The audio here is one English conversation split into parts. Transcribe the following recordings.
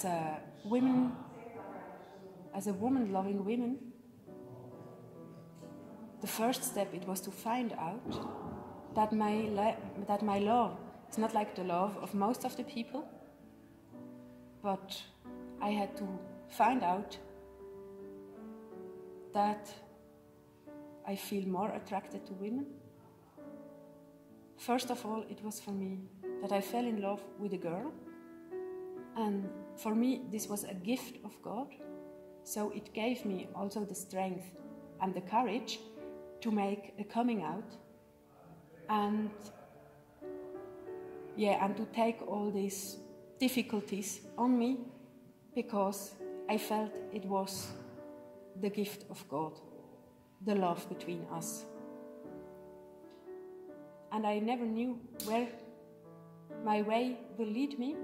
as a woman loving women, the first step it was to find out that my love is not like the love of most of the people, but I had to find out that I feel more attracted to women. First of all, it was for me that I fell in love with a girl, and for me this was a gift of God, so it gave me also the strength and the courage to make a coming out and to take all these difficulties on me, because I felt it was the gift of God, the love between us. And I never knew where my way will lead me.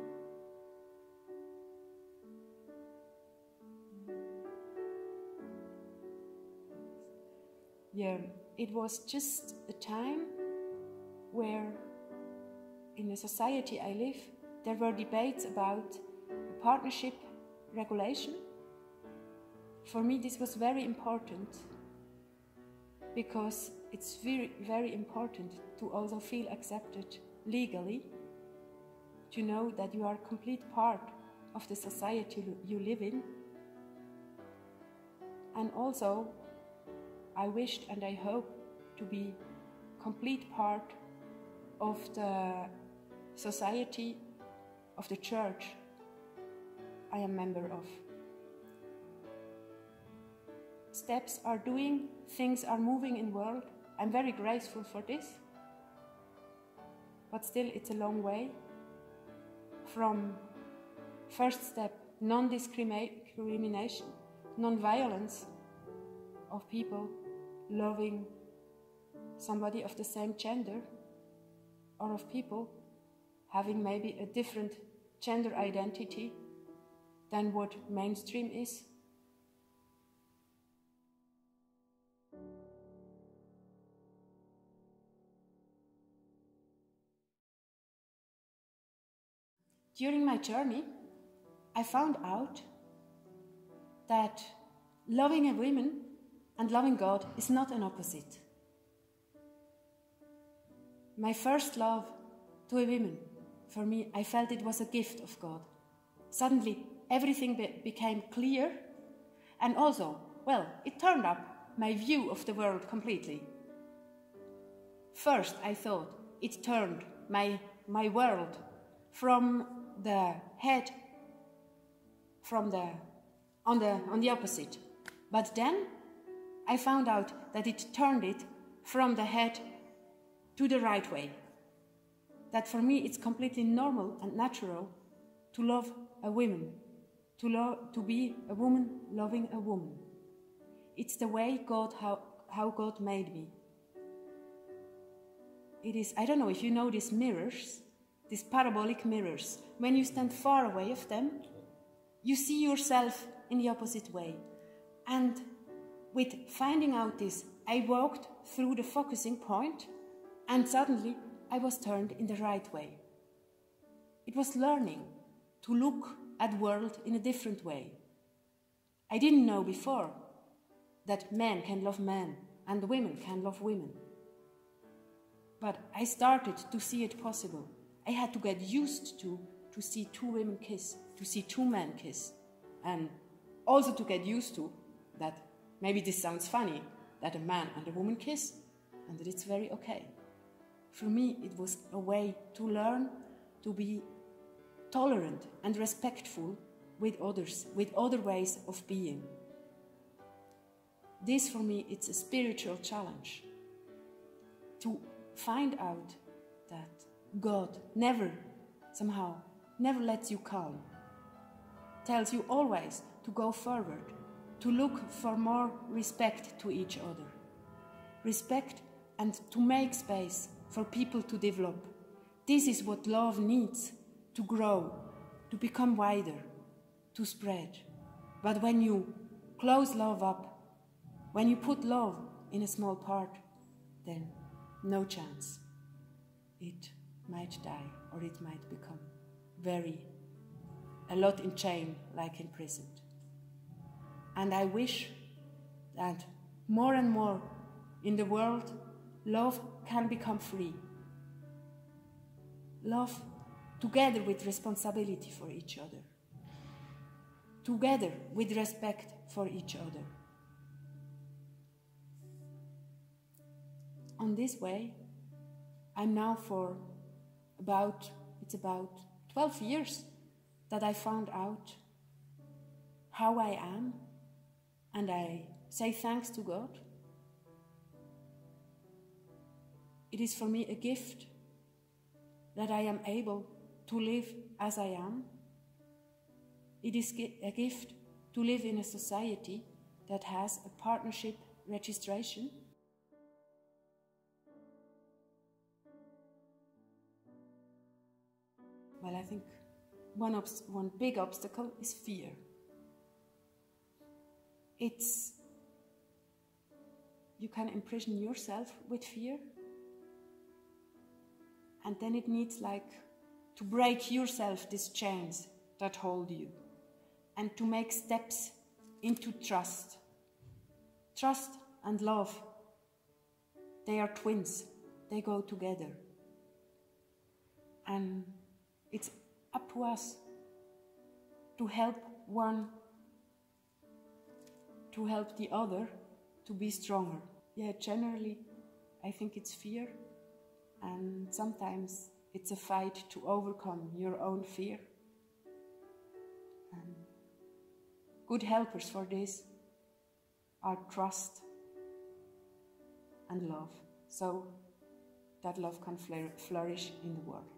It was just a time where in the society I live, there were debates about partnership regulation. For me, this was very important, because it's very, very important to also feel accepted legally, to know that you are a complete part of the society you live in. And also, I wished and I hope to be complete part of the society of the church I am member of. Steps are doing, things are moving in the world. I'm very grateful for this, but still it's a long way from first step, non-discrimination, non-violence of people loving somebody of the same gender, or of people having maybe a different gender identity than what mainstream is. During my journey, I found out that loving a woman and loving God is not an opposite. My first love to a woman, for me, I felt it was a gift of God. Suddenly, everything became clear, and also, it turned up my view of the world completely. First, I thought it turned my world from the head, on the opposite. But then I found out that it turned it from the head to the right way. That for me it's completely normal and natural to love a woman, to be a woman loving a woman. It's the way how God made me. It is, I don't know if you know these mirrors, these parabolic mirrors. When you stand far away of them, you see yourself in the opposite way. And with finding out this, I walked through the focusing point, and suddenly I was turned in the right way. It was learning to look at the world in a different way. I didn't know before that men can love men and women can love women. But I started to see it possible. I had to get used to see two women kiss, to see two men kiss, and also to get used to that maybe this sounds funny, that a man and a woman kiss, and that it's very okay. For me, it was a way to learn to be tolerant and respectful with others, with other ways of being. This, for me, it's a spiritual challenge. To find out that God never lets you calm. Tells you always to go forward, to look for more respect to each other. Respect, and to make space for people to develop. This is what love needs to grow, to become wider, to spread. But when you close love up, when you put love in a small part, then no chance. It might die, or it might become very a lot in chain, like imprisoned. And I wish that more and more in the world, love can become free. Love together with responsibility for each other. Together with respect for each other. On this way, I'm now for about 12 years that I found out how I am, and I say thanks to God. It is for me a gift that I am able to live as I am. It is a gift to live in a society that has a partnership registration. Well, I think one big obstacle is fear. You can imprison yourself with fear, and then it needs to break yourself these chains that hold you, and to make steps into trust. Trust and love, they are twins, they go together. And it's up to us to help one, to help the other to be stronger. Yeah, generally, I think it's fear, and sometimes it's a fight to overcome your own fear. And good helpers for this are trust and love, so that love can flourish in the world.